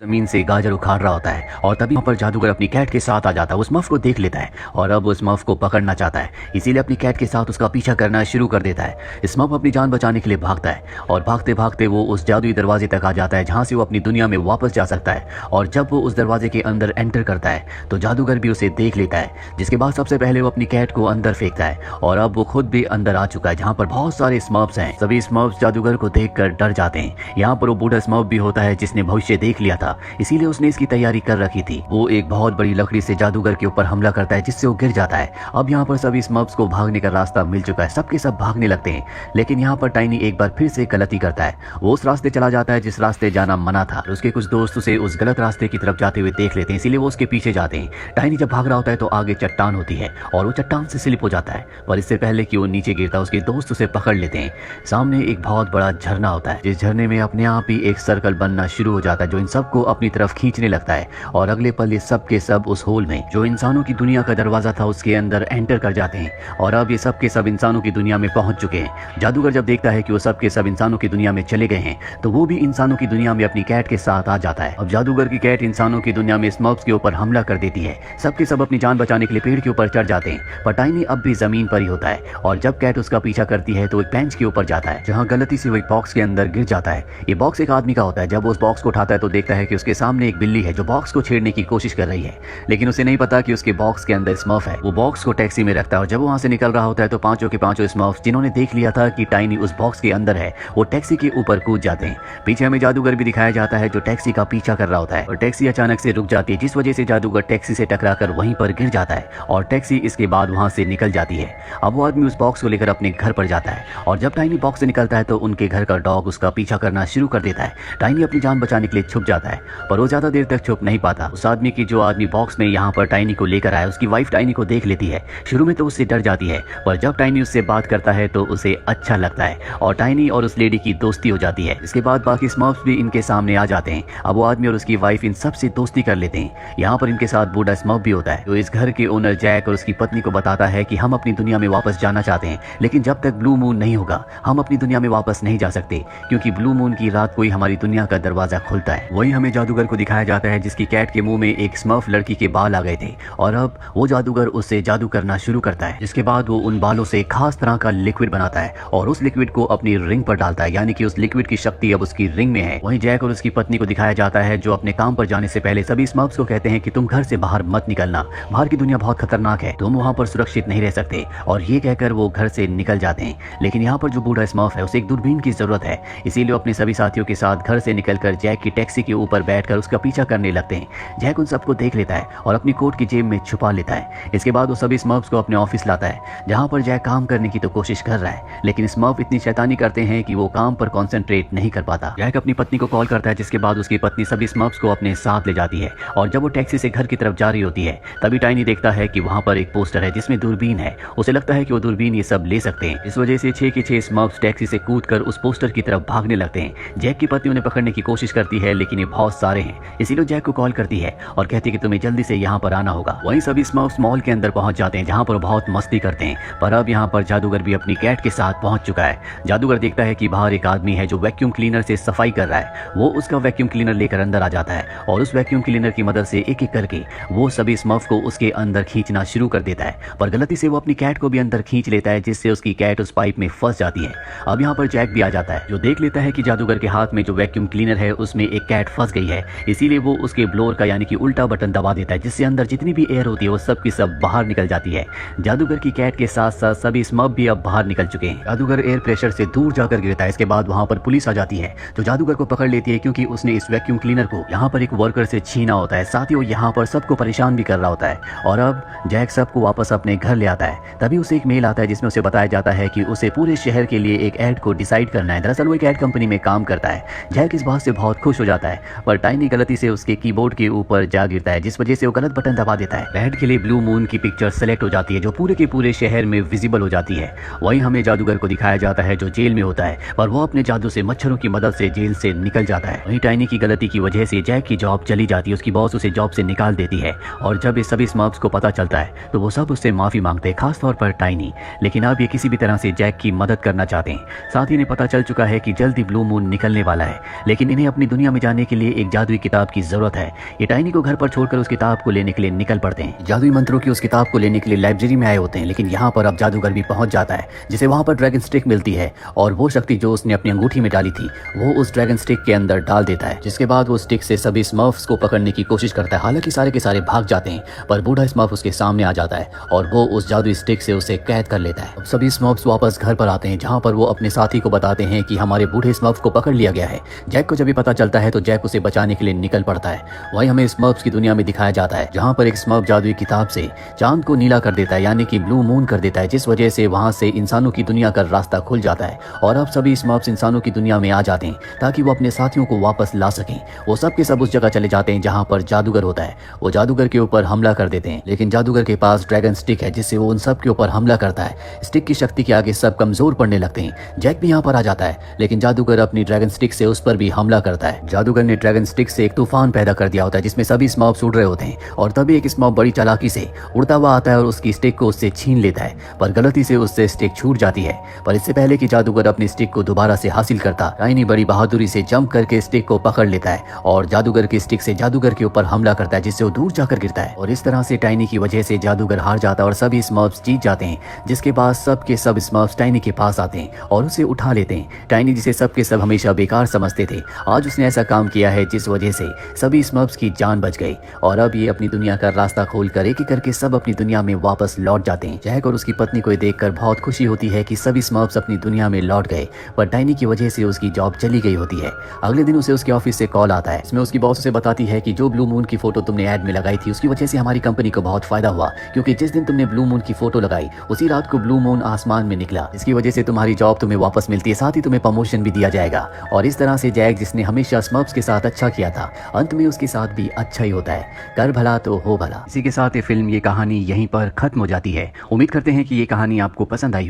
जमीन से गाजर उखाड़ रहा होता है और तभी वहाँ पर जादूगर अपनी कैट के साथ आ जाता है। उस मफ को देख लेता है और अब उस मफ को पकड़ना चाहता है, इसीलिए अपनी कैट के साथ उसका पीछा करना शुरू कर देता है। इस मफ अपनी जान बचाने के लिए भागता है और भागते भागते वो उस जादुई दरवाजे तक आ जाता है जहाँ से वो अपनी दुनिया में वापस जा सकता है। और जब वो उस दरवाजे के अंदर एंटर करता है तो जादूगर भी उसे देख लेता है, जिसके बाद सबसे पहले वो अपनी कैट को अंदर फेंकता है और अब वो खुद भी अंदर आ चुका है जहाँ पर बहुत सारे स्मर्फ्स हैं। सभी स्मर्फ्स जादूगर को देखकर डर जाते हैं। यहाँ पर वो बूढ़ा स्मर्फ भी होता है जिसने भविष्य देख लिया था, इसीलिए उसने इसकी तैयारी कर रखी थी। वो एक बहुत बड़ी लकड़ी से जादूगर के ऊपर हमला करता है जिससे वो गिर जाता है। अब यहाँ पर सभी स्मर्फ्स को भागने का रास्ता मिल चुका है, सबके सब भागने लगते हैं, लेकिन यहाँ पर टाइनी एक बार फिर से गलती करता है। वो उस रास्ते चला जाता है जिस रास्ते जाना मना था। उसके कुछ दोस्त उसे उस गलत रास्ते की तरफ जाते हुए देख लेते हैं, इसीलिए वो उसके पीछे जाते हैं। टाइनी जब भाग रहा होता है तो आगे चट्टान होती है और वो चट्टान से स्लिप हो जाता है, पर इससे पहले कि वो नीचे गिरता उसके दोस्त उसे पकड़ लेते हैं। सामने एक बहुत बड़ा झरना होता है, जिस झरने में अपने आप ही एक सर्कल बनना शुरू हो जाता है जो इन सबको अपनी तरफ खींचने लगता है। और अगले पल ये सब के सब उस होल में जो इंसानों की दुनिया का दरवाजा था उसके अंदर एंटर कर जाते हैं और अब ये सब के सब इंसानों की दुनिया में पहुंच चुके हैं। जादूगर जब देखता है कि वो सब के सब इंसानों की दुनिया में चले गए हैं तो वो भी इंसानों की दुनिया में अपनी कैट के साथ आ जाता है। अब जादूगर की कैट इंसानों की दुनिया में स्मर्फ्स के ऊपर हमला कर देती है। सबके सब अपनी जान बचाने के लिए पेड़ के ऊपर चढ़ जाते हैं, पर टाइनी अब भी जमीन पर ही होता है और जब कैट उसका पीछा करती है तो एक बेंच के ऊपर जाता है जहाँ गलती से वो एक बॉक्स के अंदर गिर जाता है। ये बॉक्स एक आदमी का होता है। जब वो उस बॉक्स को उठाता है तो देखता है कि उसके सामने एक बिल्ली है जो बॉक्स को छेड़ने की कोशिश कर रही है, लेकिन उसे नहीं पता कि उसके बॉक्स के अंदर स्मर्फ है। वो बॉक्स को टैक्सी में रखता है और जब वो वहां से निकल रहा होता है तो पांचों के पांचों स्मर्फ्स जिन्होंने देख लिया था कि टाइनी उस बॉक्स के अंदर है वो टैक्सी के ऊपर कूद जाते हैं। पीछे हमें जादूगर भी दिखाया जाता है जो टैक्सी का पीछा कर रहा होता है और टैक्सी अचानक से रुक जाती है जिस वजह से जादूगर टैक्सी से टकराकर वहीं पर गिर जाता है और टैक्सी इसके बाद वहां से निकल जाती है। अब वो आदमी उस बॉक्स को लेकर अपने घर पर जाता है और जब टाइनी बॉक्स से निकलता है तो उनके घर का डॉग उसका पीछा करना शुरू कर देता है। टाइनी अपनी जान बचाने के लिए छुप जाता है, पर वो ज्यादा देर तक छुप नहीं पाता। उस आदमी की जो आदमी बॉक्स में यहाँ पर टाइनी को लेकर आया उसकी वाइफ टाइनी को देख लेती है। शुरू में तो उससे डर जाती है, पर जब टाइनी उससे बात करता है तो उसे अच्छा लगता है और टाइनी और उस लेडी की दोस्ती हो जाती है। इसके बाद बाकी स्मर्फ्स भी इनके सामने आ जाते हैं। अब वो आदमी और उसकी वाइफ इन सब से दोस्ती कर लेते हैं। यहाँ पर इनके साथ बूढ़ा स्मर्फ भी होता है जो इस घर के ओनर जैक और उसकी पत्नी को बताता है कि हम अपनी दुनिया में वापस जाना चाहते हैं, लेकिन जब तक ब्लू मून नहीं होगा हम अपनी दुनिया में वापस नहीं जा सकते, क्योंकि ब्लू मून की रात को ही हमारी दुनिया का दरवाजा खुलता है। वही हमें जादूगर को दिखाया जाता है जिसकी कैट के मुंह में एक स्मर्फ लड़की के बाल आ गए थे और अब वो जादूगर उससे जादू करना शुरू करता है, जिसके बाद वो उन बालों से खास तरह का लिक्विड बनाता है और उस लिक्विड को अपनी रिंग पर डालता है, यानी कि उस लिक्विड की शक्ति अब उसकी रिंग में है। वहीं जैक और उसकी पत्नी को दिखाया जाता है जो अपने काम पर जाने से पहले सभी स्मर्फ्स को कहते हैं कि तुम घर से बाहर मत निकलना, बाहर की दुनिया बहुत खतरनाक है, तुम वहाँ पर सुरक्षित नहीं रह सकते, और ये कहकर वो घर से निकल जाते हैं। लेकिन यहाँ पर जो बूढ़ा स्मर्फ है उसे एक दूरबीन की जरूरत है, इसीलिए अपने सभी साथियों के साथ घर से निकलकर जैक की टैक्सी के ऊपर बैठकर उसका पीछा करने लगते हैं। जैक उन सबको देख लेता है और अपनी कोट की जेब में छुपा लेता है। इसके बाद वो सभी स्मर्फ्स को अपने ऑफिस लाता है जहाँ पर जैक काम करने की तो कोशिश कर रहा है, लेकिन स्मर्फ इतनी शैतानी करते हैं कि वो काम पर कॉन्सेंट्रेट नहीं कर पाता। जैक अपनी पत्नी को कॉल करता है, जिसके बाद उसकी पत्नी सभी स्मर्फ्स को अपने साथ ले जाती है और जब वो टैक्सी से घर की तरफ जा रही होती है तभी टाइनी देखता है कि वहाँ पर एक पोस्टर है जिसमें दूरबीन है। उसे लगता है कि वो दूरबीन ये सब ले सकते हैं, इस वजह से 6 के 6 स्मर्फ्स टैक्सी से कूदकर उस पोस्टर की तरफ भागने लगते हैं। जैक की पत्नी उन्हें पकड़ने की कोशिश करती है, लेकिन ये बहुत सारे हैं, इसीलिए जैक को कॉल करती है और कहती है कि तुम्हें जल्दी से यहाँ पर आना होगा। वहीं सभी स्मर्फ्स मॉल के अंदर पहुंच जाते हैं जहाँ पर बहुत मस्ती करते हैं, पर अब यहाँ पर जादूगर भी अपनी कैट के साथ पहुंच चुका है। जादूगर देखता है कि बाहर एक आदमी है जो वैक्यूम क्लीनर से सफाई कर रहा है। वो उसका वैक्यूम क्लीनर लेकर अंदर आ जाता है और उस वैक्यूम क्लीनर की मदद से एक एक करके वो सभी स्मर्फ को उसके अंदर खींचना शुरू कर देता है, पर गलती से वो अपनी कैट को भी अंदर खींच लेता है, जिससे उसकी कैट उस पाइप में फंस जाती है। अब यहाँ पर जैक भी आ जाता है जो देख लेता है कि जादूगर के हाथ में जो वैक्यूम क्लीनर है उसमें एक कैट फंस गई है, इसीलिए वो उसके ब्लोअर का यानी कि उल्टा बटन दबा देता है, जिससे अंदर जितनी भी एयर होती है वो सब की सब बाहर निकल जाती है। जादूगर की कैट के साथ साथ सभी स्मर्फ भी अब बाहर निकल चुके हैं। जादूगर एयर प्रेशर से दूर जाकर गिरता है। इसके बाद वहाँ पर पुलिस आ जाती है जो जादूगर को पकड़ लेती है, क्योंकि उसने इस वैक्यूम क्लीनर को यहाँ पर एक वर्कर से छीना होता है, साथ ही वो यहाँ पर सबको परेशान भी कर रहा होता है। और अब जैक सबको वापस अपने घर ले आता है। तभी उसे एक मेल आता है जिसमें उसे बताया जाता है कि उसे पूरे शहर के लिए एक एड को डिसाइड करना है। दरअसल वो एक एड कंपनी में काम करता है। जैक इस बात से बहुत खुश हो जाता है, पर टाइनी गलती से उसके कीबोर्ड के ऊपर जा गिरता है, जिस वजह से वो गलत बटन दबा देता है। रेड के लिए ब्लू मून की पिक्चर सेलेक्ट हो जाती है जो पूरे के पूरे शहर में विजिबल हो जाती है। वहीं हमें जादूगर को दिखाया जाता है जो जेल में होता है, पर वो अपने जादू से मच्छरों की मदद से जेल से निकल जाता है। वहीं टाइनी की गलती की वजह से जैक की जॉब चली जाती है, उसकी बॉस उसे जॉब से निकाल देती है और जब इस सभी स्मर्फ्स को पता चलता है तो वो सब उससे माफी मांगते हैं, खासतौर पर टाइनी। लेकिन अब ये किसी भी तरह से जैक की मदद करना चाहते हैं। साथ ही इन्हें पता चल चुका है कि जल्दी ब्लू मून निकलने वाला है, लेकिन इन्हें अपनी दुनिया में जाने के लिए लिए एक जादुई किताब की जरूरत है। ये टाइनी को घर पर छोड़कर उस किताब को लेने के लिए निकल पड़ते हैं। जादुई मंत्रों की उस किताब को लेने के लिए लाइब्रेरी में आए होते हैं, लेकिन यहाँ पर अब जादूगर भी पहुंच जाता है, जिसे वहाँ पर ड्रैगन स्टिक मिलती है और वो शक्ति जो उसने अपनी अंगूठी में डाली थी वो उस ड्रैगन स्टिक के अंदर डाल देता है, जिसके बाद वो स्टिक से सभी स्मर्फ्स को पकड़ने की कोशिश करता है। हालांकि सारे के सारे भाग जाते हैं, पर बूढ़ा स्मर्फ उसके सामने आ जाता है और वो उस जादुई स्टिक से उसे कैद कर लेता है। अब सभी स्मर्फ्स वापस घर पर आते हैं, जहाँ पर वो अपने साथी को बताते हैं कि हमारे बूढ़े स्मर्फ को पकड़ लिया गया है। जैक को जब भी पता चलता है तो जैक उसे बचाने के लिए निकल पड़ता है। वहीं हमें स्मर्फ्स की दुनिया में दिखाया जाता है, जहाँ पर एक स्मर्फ जादुई किताब से चांद को नीला कर देता है, यानी कि ब्लू मून कर देता है, जिस वजह से वहाँ से इंसानों की दुनिया का रास्ता खुल जाता है और अब सभी स्मर्फ्स इंसानों की दुनिया में आ जाते हैं ताकि वो अपने साथियों को वापस ला सकें। वो सब के सब उस जगह चले जाते हैं जहाँ पर जादूगर होता है। वो जादूगर के ऊपर हमला कर देते हैं, लेकिन जादूगर के पास ड्रैगन स्टिक है, जिससे वो उन सब के ऊपर हमला करता है। स्टिक की शक्ति के आगे सब कमजोर पड़ने लगते हैं। जैक भी यहाँ पर आ जाता है, लेकिन जादूगर अपनी ड्रैगन स्टिक से उस पर भी हमला करता है। जादूगर ने ड्रैगन स्टिक से एक तूफान पैदा कर दिया होता है, जिसमें सभी स्मर्फ्स उड़ रहे होते हैं और तभी एक स्मर्फ बड़ी चालाकी से उड़ता हुआ आता है और उसकी स्टिक को उससे छीन लेता है, पर गलती से उससे स्टिक छूट जाती है। पर इससे पहले कि जादूगर अपनी स्टिक को दोबारा से हासिल करता, टाइनी बड़ी बहादुरी से जंप करके स्टिक को पकड़ लेता है और जादूगर की स्टिक से जादूगर के ऊपर हमला करता है, जिससे वो दूर जाकर गिरता है। और इस तरह से टाइनी की वजह से जादूगर हार जाता है और सभी स्मर्फ्स जीत जाते हैं, जिसके बाद सब के सब स्मर्फ्स टाइनी के पास आते हैं और उसे उठा लेते हैं। टाइनी जिसे सब के सब हमेशा बेकार समझते थे, आज उसने ऐसा काम किया है जिस वजह से सभी स्मर्फ्स की जान बच गई और अब ये अपनी दुनिया का रास्ता खोलकर एक एक करके सब अपनी दुनिया में वापस लौट जाते हैं। जैक और उसकी पत्नी को देखकर बहुत खुशी होती है कि सभी स्मर्फ्स अपनी दुनिया में लौट गए, पर टाइनी की वजह से उसकी जॉब चली गई होती है। अगले दिन उसे उसके ऑफिस से कॉल आता है, इसमें उसकी बॉस उसे बताती है कि जो ब्लू मून की फोटो तुमने ऐड में लगाई थी उसकी वजह से हमारी कंपनी को बहुत फायदा हुआ, क्योंकि जिस दिन तुमने ब्लू मून की फोटो लगाई उसी रात को ब्लू मून आसमान में निकला। इसकी वजह से तुम्हारी जॉब तुम्हें वापस मिलती है, साथ ही तुम्हें प्रमोशन भी दिया जाएगा। और इस तरह से जैक, जिसने हमेशा स्मर्फ्स के साथ अच्छा किया था, अंत में उसके साथ भी अच्छा ही होता है। कर भला तो हो भला। इसी के साथ ये फिल्म, ये कहानी यहीं पर खत्म हो जाती है। उम्मीद करते हैं कि ये कहानी आपको पसंद आई।